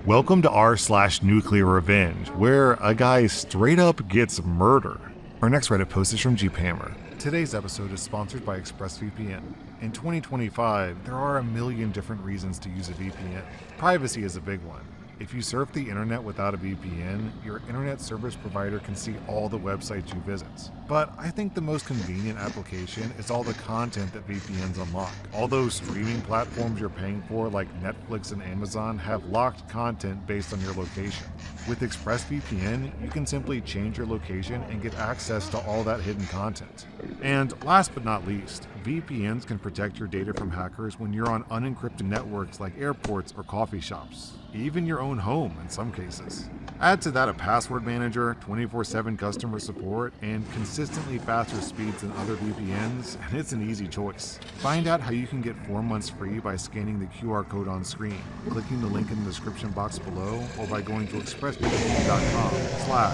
Welcome to r/nuclear revenge, where a guy straight up gets murdered. Our next Reddit post is from Jeephammer. Today's episode is sponsored by ExpressVPN. In 2025, there are a million different reasons to use a VPN. Privacy is a big one. If you surf the internet without a VPN, your internet service provider can see all the websites you visit. But I think the most convenient application is all the content that VPNs unlock. All those streaming platforms you're paying for, like Netflix and Amazon, have locked content based on your location. With ExpressVPN, you can simply change your location and get access to all that hidden content. And last but not least, VPNs can protect your data from hackers when you're on unencrypted networks like airports or coffee shops, even your own home in some cases. Add to that a password manager, 24/7 customer support, and consistently faster speeds than other VPNs, and it's an easy choice. Find out how you can get 4 months free by scanning the QR code on screen, clicking the link in the description box below, or by going to expressvpn.com/r/.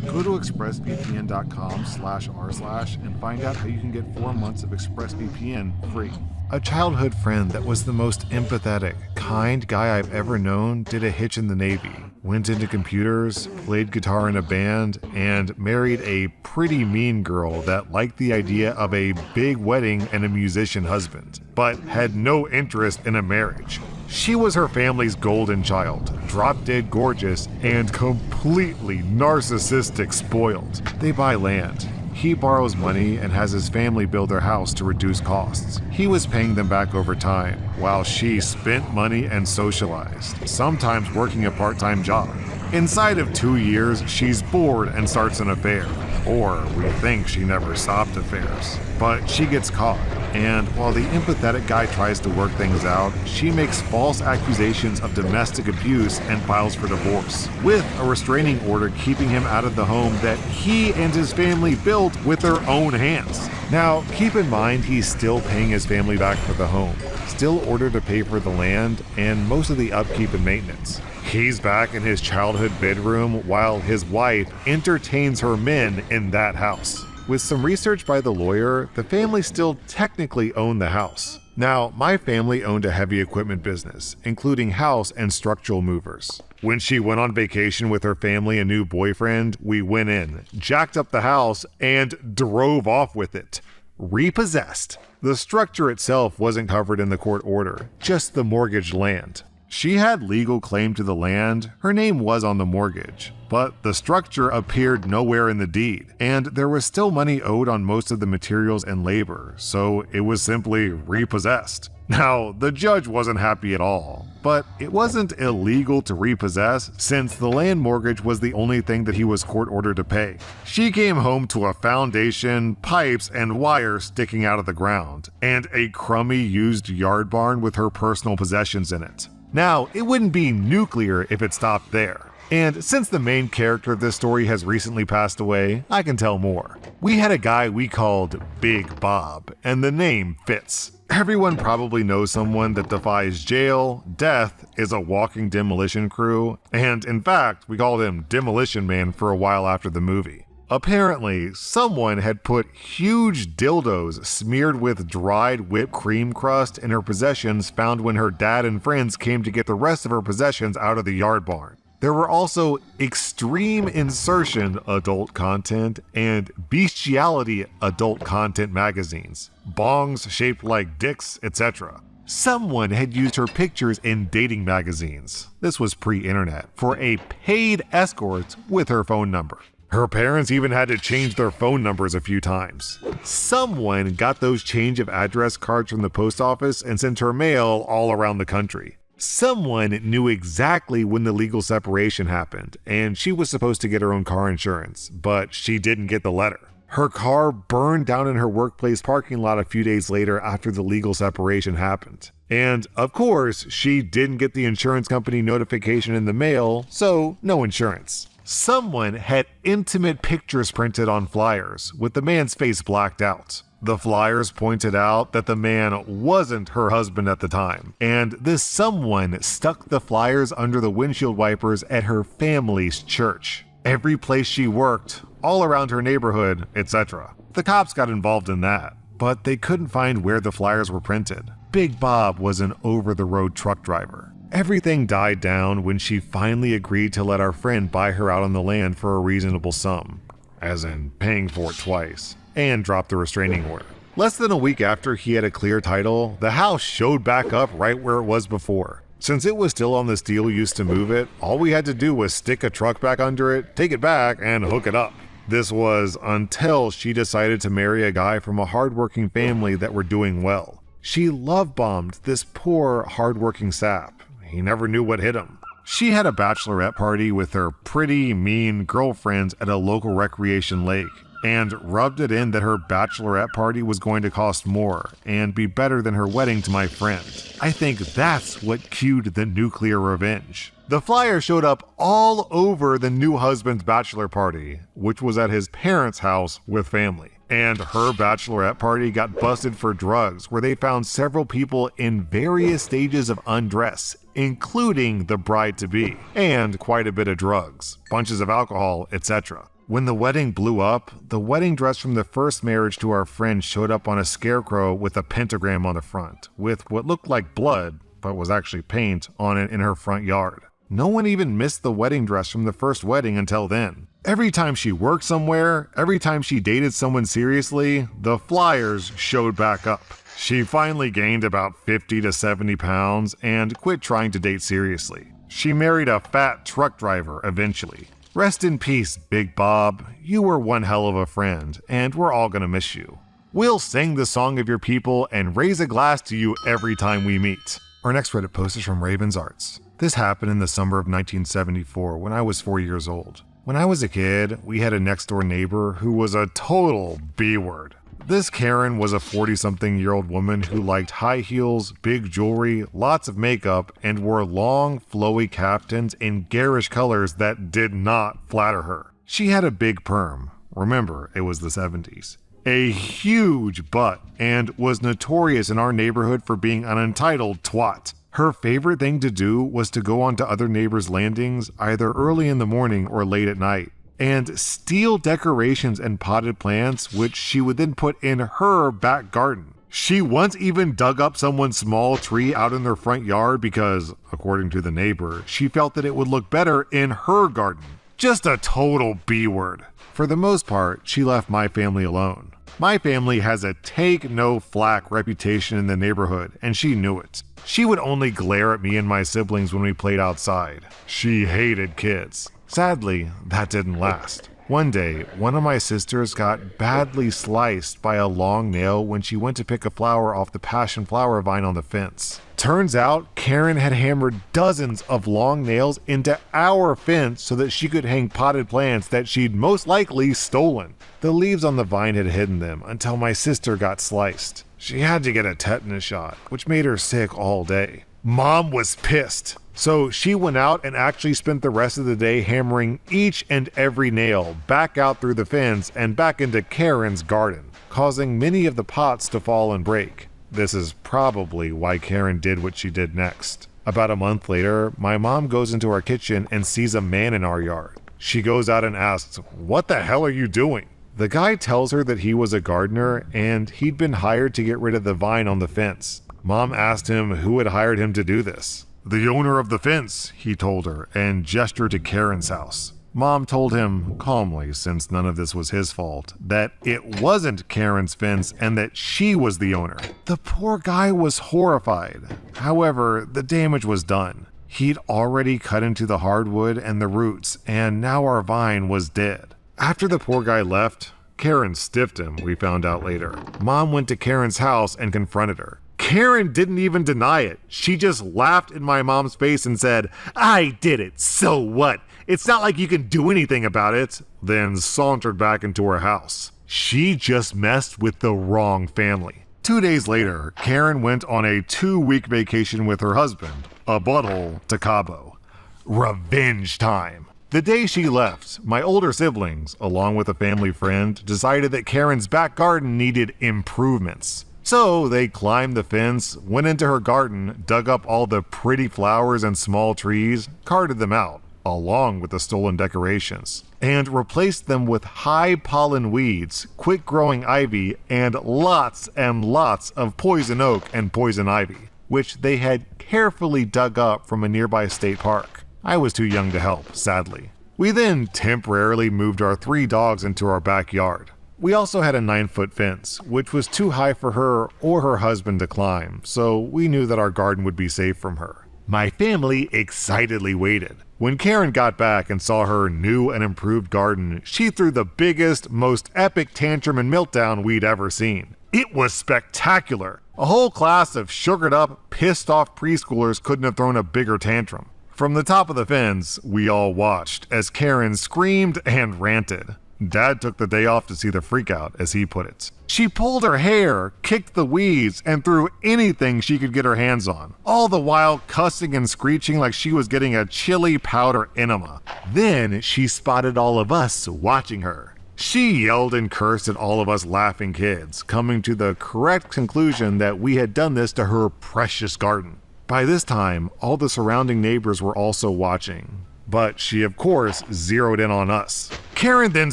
Go to expressvpn.com/r/ and find out how you can get 4 months of ExpressVPN free. A childhood friend that was the most empathetic, kind guy I've ever known did a hitch in the Navy, went into computers, played guitar in a band, and married a pretty mean girl that liked the idea of a big wedding and a musician husband, but had no interest in a marriage. She was her family's golden child, drop-dead gorgeous, and completely narcissistic spoiled. They buy land. He borrows money and has his family build their house to reduce costs. He was paying them back over time, while she spent money and socialized, sometimes working a part-time job. Inside of 2 years, she's bored and starts an affair. Or we think she never stopped affairs. But she gets caught, and while the empathetic guy tries to work things out, she makes false accusations of domestic abuse and files for divorce, with a restraining order keeping him out of the home that he and his family built with their own hands. Now, keep in mind he's still paying his family back for the home, still ordered to pay for the land and most of the upkeep and maintenance. He's back in his childhood bedroom while his wife entertains her men in that house. With some research by the lawyer, the family still technically owned the house. Now, my family owned a heavy equipment business, including house and structural movers. When she went on vacation with her family and new boyfriend, we went in, jacked up the house, and drove off with it. Repossessed. The structure itself wasn't covered in the court order, just the mortgaged land. She had legal claim to the land, her name was on the mortgage, but the structure appeared nowhere in the deed, and there was still money owed on most of the materials and labor, so it was simply repossessed. Now, the judge wasn't happy at all, but it wasn't illegal to repossess since the land mortgage was the only thing that he was court ordered to pay. She came home to a foundation, pipes, and wire sticking out of the ground, and a crummy used yard barn with her personal possessions in it. Now, it wouldn't be nuclear if it stopped there. And since the main character of this story has recently passed away, I can tell more. We had a guy we called Big Bob, and the name fits. Everyone probably knows someone that defies jail, death, is a walking demolition crew, and in fact, we called him Demolition Man for a while after the movie. Apparently, someone had put huge dildos smeared with dried whipped cream crust in her possessions found when her dad and friends came to get the rest of her possessions out of the yard barn. There were also extreme insertion adult content and bestiality adult content magazines, bongs shaped like dicks, etc. Someone had used her pictures in dating magazines, this was pre-internet, for a paid escort with her phone number. Her parents even had to change their phone numbers a few times. Someone got those change of address cards from the post office and sent her mail all around the country. Someone knew exactly when the legal separation happened, and she was supposed to get her own car insurance, but she didn't get the letter. Her car burned down in her workplace parking lot a few days later after the legal separation happened. And of course, she didn't get the insurance company notification in the mail, so no insurance. Someone had intimate pictures printed on flyers, with the man's face blacked out. The flyers pointed out that the man wasn't her husband at the time, and this someone stuck the flyers under the windshield wipers at her family's church, every place she worked, all around her neighborhood, etc. The cops got involved in that, but they couldn't find where the flyers were printed. Big Bob was an over-the-road truck driver. Everything died down when she finally agreed to let our friend buy her out on the land for a reasonable sum, as in paying for it twice, and dropped the restraining order. Less than a week after he had a clear title, the house showed back up right where it was before. Since it was still on the steel used to move it, all we had to do was stick a truck back under it, take it back, and hook it up. This was until she decided to marry a guy from a hardworking family that were doing well. She love-bombed this poor, hardworking sap. He never knew what hit him. She had a bachelorette party with her pretty, mean girlfriends at a local recreation lake, and rubbed it in that her bachelorette party was going to cost more and be better than her wedding to my friend. I think that's what cued the nuclear revenge. The flyer showed up all over the new husband's bachelor party, which was at his parents' house with family. And her bachelorette party got busted for drugs, where they found several people in various stages of undress, including the bride-to-be, and quite a bit of drugs, bunches of alcohol, etc. When the wedding blew up, the wedding dress from the first marriage to our friend showed up on a scarecrow with a pentagram on the front, with what looked like blood, but was actually paint, on it in her front yard. No one even missed the wedding dress from the first wedding until then. Every time she worked somewhere, every time she dated someone seriously, the flyers showed back up. She finally gained about 50 to 70 pounds and quit trying to date seriously. She married a fat truck driver eventually. Rest in peace, Big Bob. You were one hell of a friend, and we're all gonna miss you. We'll sing the song of your people and raise a glass to you every time we meet. Our next Reddit post is from Raven's Arts. This happened in the summer of 1974 when I was 4 years old. When I was a kid, we had a next door neighbor who was a total B-word. This Karen was a 40-something-year-old woman who liked high heels, big jewelry, lots of makeup, and wore long, flowy caftans in garish colors that did not flatter her. She had a big perm. Remember, it was the 70s. A huge butt, and was notorious in our neighborhood for being an entitled twat. Her favorite thing to do was to go onto other neighbors' landings either early in the morning or late at night, and steal decorations and potted plants, which she would then put in her back garden. She once even dug up someone's small tree out in their front yard because, according to the neighbor, she felt that it would look better in her garden. Just a total B-word. For the most part, she left my family alone. My family has a take-no-flack reputation in the neighborhood, and she knew it. She would only glare at me and my siblings when we played outside. She hated kids. Sadly, that didn't last. One day, one of my sisters got badly sliced by a long nail when she went to pick a flower off the passion flower vine on the fence. Turns out, Karen had hammered dozens of long nails into our fence so that she could hang potted plants that she'd most likely stolen. The leaves on the vine had hidden them until my sister got sliced. She had to get a tetanus shot, which made her sick all day. Mom was pissed. So she went out and actually spent the rest of the day hammering each and every nail back out through the fence and back into Karen's garden, causing many of the pots to fall and break. This is probably why Karen did what she did next. About a month later, my mom goes into our kitchen and sees a man in our yard. She goes out and asks, "What the hell are you doing?" The guy tells her that he was a gardener and he'd been hired to get rid of the vine on the fence. Mom asked him who had hired him to do this. "The owner of the fence," he told her, and gestured to Karen's house. Mom told him, calmly, since none of this was his fault, that it wasn't Karen's fence and that she was the owner. The poor guy was horrified. However, the damage was done. He'd already cut into the hardwood and the roots, and now our vine was dead. After the poor guy left, Karen stiffed him, we found out later. Mom went to Karen's house and confronted her. Karen didn't even deny it. She just laughed in my mom's face and said, "I did it, so what? It's not like you can do anything about it," then sauntered back into her house. She just messed with the wrong family. 2 days later, Karen went on a 2-week vacation with her husband, a butthole, to Cabo. Revenge time. The day she left, my older siblings, along with a family friend, decided that Karen's back garden needed improvements. So they climbed the fence, went into her garden, dug up all the pretty flowers and small trees, carted them out, along with the stolen decorations, and replaced them with high pollen weeds, quick growing ivy, and lots of poison oak and poison ivy. which they had carefully dug up from a nearby state park. I was too young to help, sadly. We then temporarily moved our 3 dogs into our backyard. We also had a 9-foot fence, which was too high for her or her husband to climb, so we knew that our garden would be safe from her. My family excitedly waited. When Karen got back and saw her new and improved garden, she threw the biggest, most epic tantrum and meltdown we'd ever seen. It was spectacular. A whole class of sugared up, pissed off preschoolers couldn't have thrown a bigger tantrum. From the top of the fence, we all watched as Karen screamed and ranted. Dad took the day off to see the freakout, as he put it. She pulled her hair, kicked the weeds, and threw anything she could get her hands on, all the while cussing and screeching like she was getting a chili powder enema. Then she spotted all of us watching her. She yelled and cursed at all of us laughing kids, coming to the correct conclusion that we had done this to her precious garden. By this time, all the surrounding neighbors were also watching. But she, of course, zeroed in on us. Karen then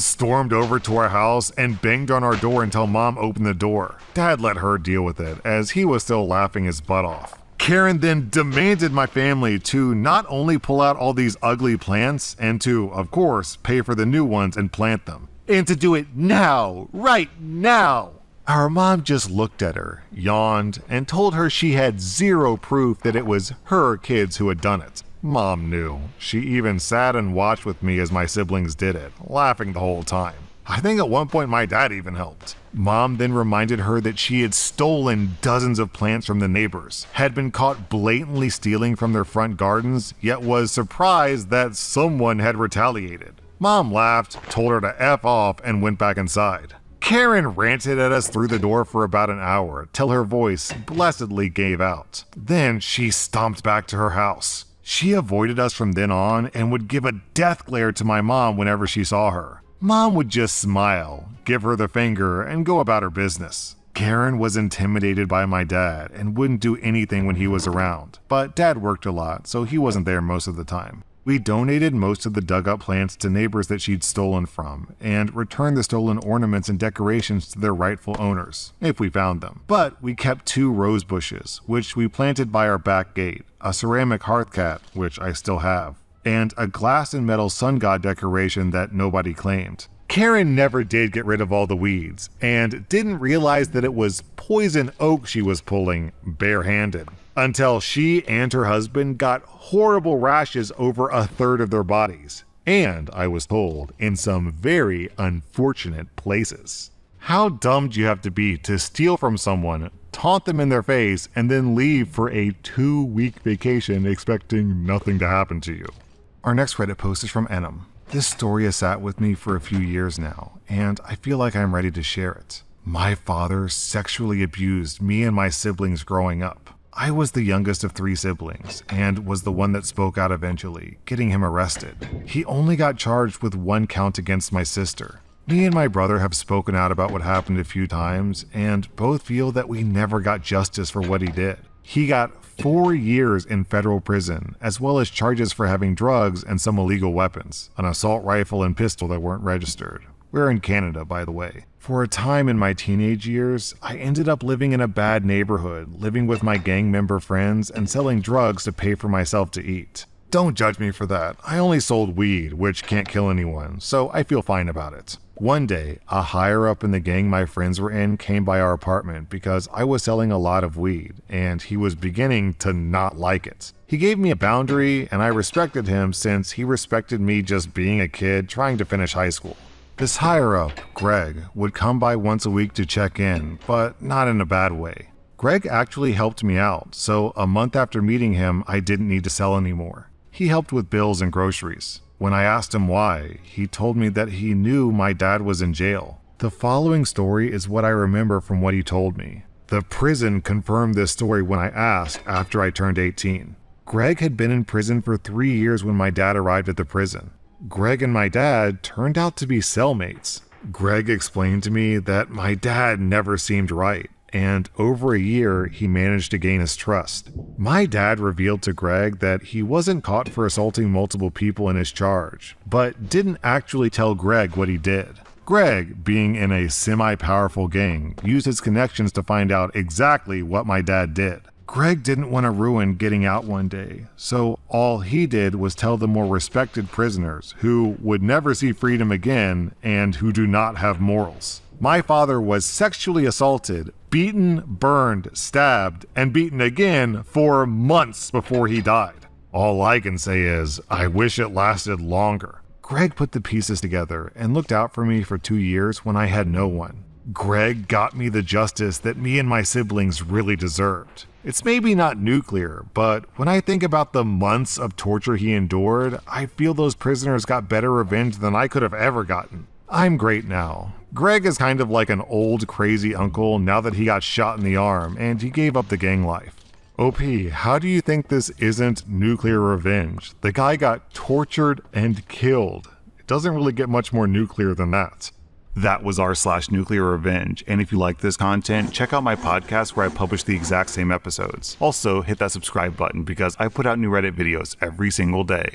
stormed over to our house and banged on our door until Mom opened the door. Dad let her deal with it, as he was still laughing his butt off. Karen then demanded my family to not only pull out all these ugly plants, and to, of course, pay for the new ones and plant them. And to do it now, right now! Our mom just looked at her, yawned, and told her she had zero proof that it was her kids who had done it. Mom knew. She even sat and watched with me as my siblings did it, laughing the whole time. I think at one point my dad even helped. Mom then reminded her that she had stolen dozens of plants from the neighbors, had been caught blatantly stealing from their front gardens, yet was surprised that someone had retaliated. Mom laughed, told her to F off, and went back inside. Karen ranted at us through the door for about an hour, till her voice blessedly gave out. Then she stomped back to her house. She avoided us from then on and would give a death glare to my mom whenever she saw her. Mom would just smile, give her the finger, and go about her business. Karen was intimidated by my dad and wouldn't do anything when he was around, but Dad worked a lot, so he wasn't there most of the time. We donated most of the dug-up plants to neighbors that she'd stolen from, and returned the stolen ornaments and decorations to their rightful owners, if we found them. But we kept 2 rose bushes, which we planted by our back gate, a ceramic hearth cat, which I still have, and a glass and metal sun god decoration that nobody claimed. Karen never did get rid of all the weeds, and didn't realize that it was poison oak she was pulling barehanded, until she and her husband got horrible rashes over a third of their bodies, and, I was told, in some very unfortunate places. How dumb do you have to be to steal from someone, taunt them in their face, and then leave for a 2-week vacation expecting nothing to happen to you? Our next Reddit post is from Enum. This story has sat with me for a few years now, and I feel like I'm ready to share it. My father sexually abused me and my siblings growing up. I was the youngest of 3 siblings, and was the one that spoke out eventually, getting him arrested. He only got charged with 1 count against my sister. Me and my brother have spoken out about what happened a few times, and both feel that we never got justice for what he did. He got 4 years in federal prison, as well as charges for having drugs and some illegal weapons, an assault rifle and pistol that weren't registered. We're in Canada, by the way. For a time in my teenage years, I ended up living in a bad neighborhood, living with my gang member friends and selling drugs to pay for myself to eat. Don't judge me for that. I only sold weed, which can't kill anyone, so I feel fine about it. One day, a higher up in the gang my friends were in came by our apartment because I was selling a lot of weed, and he was beginning to not like it. He gave me a boundary, and I respected him since he respected me just being a kid trying to finish high school. This higher up, Greg, would come by once a week to check in, but not in a bad way. Greg actually helped me out, so a month after meeting him, I didn't need to sell anymore. He helped with bills and groceries. When I asked him why, he told me that he knew my dad was in jail. The following story is what I remember from what he told me. The prison confirmed this story when I asked after I turned 18. Greg had been in prison for 3 years when my dad arrived at the prison. Greg and my dad turned out to be cellmates. Greg explained to me that my dad never seemed right, and over a year he managed to gain his trust. My dad revealed to Greg that he wasn't caught for assaulting multiple people in his charge, but didn't actually tell Greg what he did. Greg, being in a semi-powerful gang, used his connections to find out exactly what my dad did. Greg didn't want to ruin getting out one day, so all he did was tell the more respected prisoners who would never see freedom again and who do not have morals. My father was sexually assaulted, beaten, burned, stabbed, and beaten again for months before he died. All I can say is, I wish it lasted longer. Greg put the pieces together and looked out for me for 2 years when I had no one. Greg got me the justice that me and my siblings really deserved. It's maybe not nuclear, but when I think about the months of torture he endured, I feel those prisoners got better revenge than I could have ever gotten. I'm great now. Greg is kind of like an old crazy uncle now that he got shot in the arm and he gave up the gang life. OP, how do you think this isn't nuclear revenge? The guy got tortured and killed. It doesn't really get much more nuclear than that. That was r/nuclear revenge, and if you like this content, check out my podcast where I publish the exact same episodes. Also, hit that subscribe button because I put out new Reddit videos every single day.